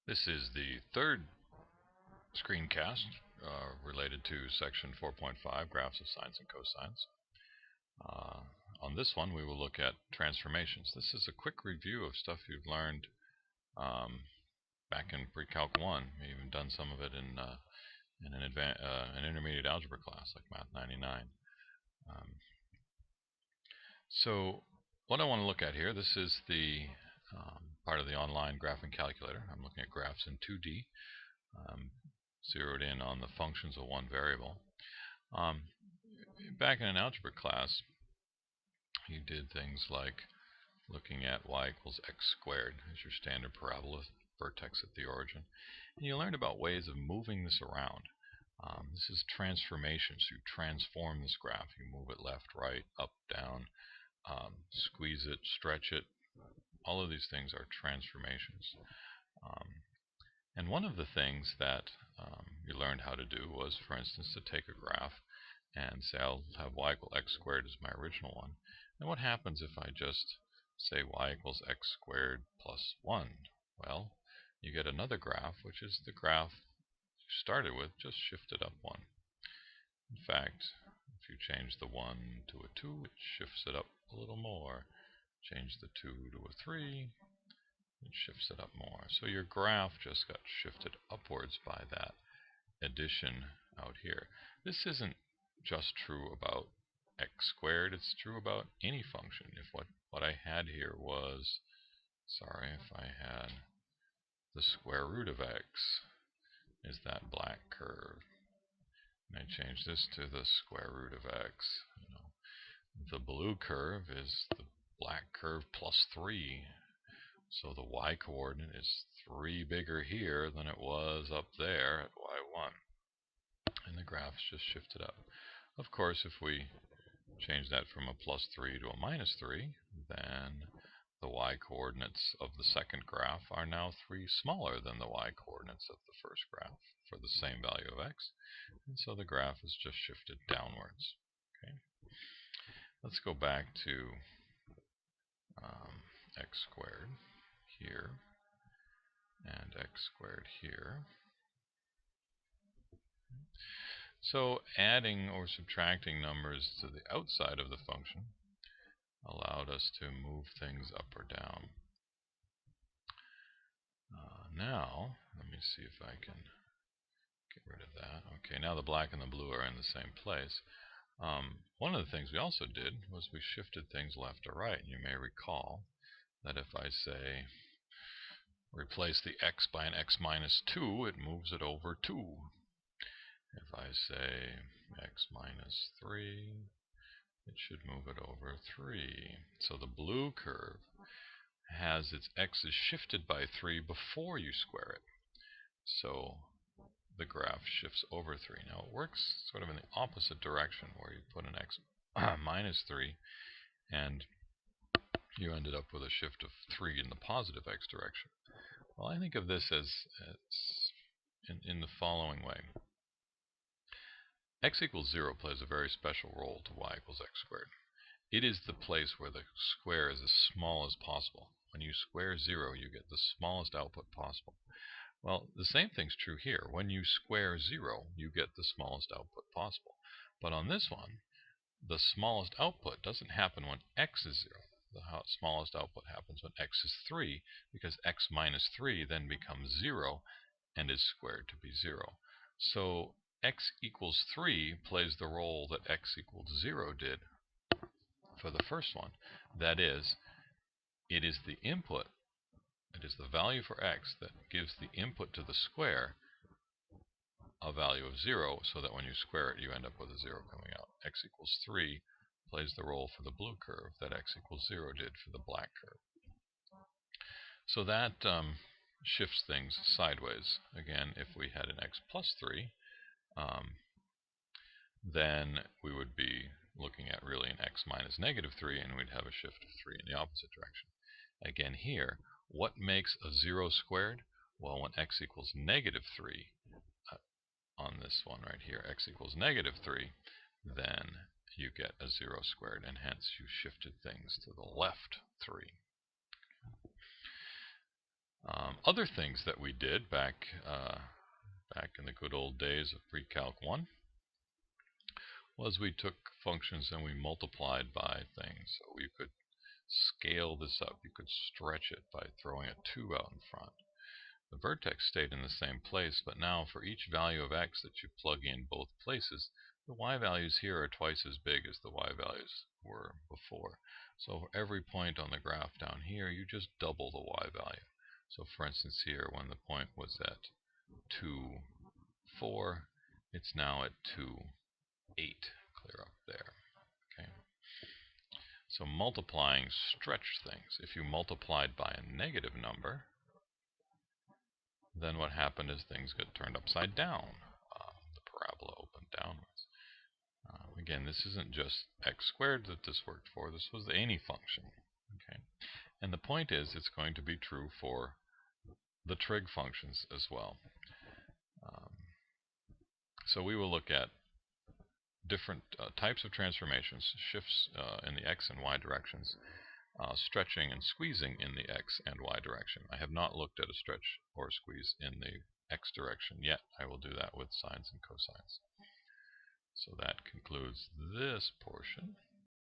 This is the third screencast related to section 4.5, graphs of sines and cosines. On this one, we will look at transformations. This is a quick review of stuff you've learned back in pre-calc 1. We've even done some of it in an intermediate algebra class like Math 99. So what I want to look at here, this is the part of the online graphing calculator. I'm looking at graphs in 2D. Zeroed in on the functions of one variable. Back in an algebra class, you did things like looking at y equals x squared as your standard parabola, vertex at the origin. And you learned about ways of moving this around. This is transformation, so you transform this graph. You move it left, right, up, down, squeeze it, stretch it. All of these things are transformations. And one of the things that you learned how to do was, for instance, to take a graph and say I'll have y equal x squared as my original one. And what happens if I just say y equals x squared plus 1? Well, you get another graph, which is the graph you started with, just shifted up 1. In fact, if you change the 1 to a 2, it shifts it up a little more. Change the 2 to a 3, it shifts it up more. So your graph just got shifted upwards by that addition out here. This isn't just true about x squared, it's true about any function. If what I had here was, if I had the square root of x is that black curve, and I change this to the square root of x, the blue curve is the black curve plus 3. So the y coordinate is 3 bigger here than it was up there at y1. And the graph's just shifted up. Of course, if we change that from a plus 3 to a minus 3, then the y coordinates of the second graph are now 3 smaller than the y coordinates of the first graph for the same value of x. And so the graph is just shifted downwards. Okay. Let's go back to x squared here and x squared here. So adding or subtracting numbers to the outside of the function allowed us to move things up or down. Now, let me see if I can get rid of that. Okay, now the black and the blue are in the same place. One of the things we also did was we shifted things left to right. And you may recall that if I say replace the x by an x minus 2, it moves it over 2. If I say x minus 3, it should move it over 3. So the blue curve has its x's shifted by 3 before you square it. So the graph shifts over 3. Now it works sort of in the opposite direction, where you put an x minus 3 and you ended up with a shift of 3 in the positive x direction. Well, I think of this as in the following way. X equals 0 plays a very special role to y equals x squared. It is the place where the square is as small as possible. When you square 0, you get the smallest output possible. Well, the same thing's true here. When you square 0, you get the smallest output possible. But on this one, the smallest output doesn't happen when x is 0. The smallest output happens when x is 3, because x minus 3 then becomes 0 and is squared to be 0. So x equals 3 plays the role that x equals 0 did for the first one. That is, it is the input, it is the value for x that gives the input to the square a value of 0, so that when you square it, you end up with a 0 coming out. X equals 3 plays the role for the blue curve that x equals 0 did for the black curve. So that shifts things sideways. Again, if we had an x plus 3, then we would be looking at really an x minus negative 3, and we'd have a shift of 3 in the opposite direction. Again here, what makes a 0 squared? Well, when x equals negative 3, on this one right here, x equals negative 3, then you get a 0 squared, and hence you shifted things to the left 3. Other things that we did back in the good old days of pre-calc 1 was we took functions and we multiplied by things. So you could scale this up. You could stretch it by throwing a 2 out in front. The vertex stayed in the same place, but now for each value of x that you plug in both places, the y values here are twice as big as the y values were before. So for every point on the graph down here, you just double the y value. So for instance here, when the point was at 2, 4, it's now at 2, 8. Clear up there. Okay. So multiplying stretched things. If you multiplied by a negative number, then what happened is things get turned upside down. The parabola opened downwards. Again, this isn't just x squared that this worked for. This was any function. Okay, and the point is it's going to be true for the trig functions as well. So we will look at different types of transformations, shifts in the x and y directions, stretching and squeezing in the x and y direction. I have not looked at a stretch or squeeze in the x direction yet. I will do that with sines and cosines. So that concludes this portion.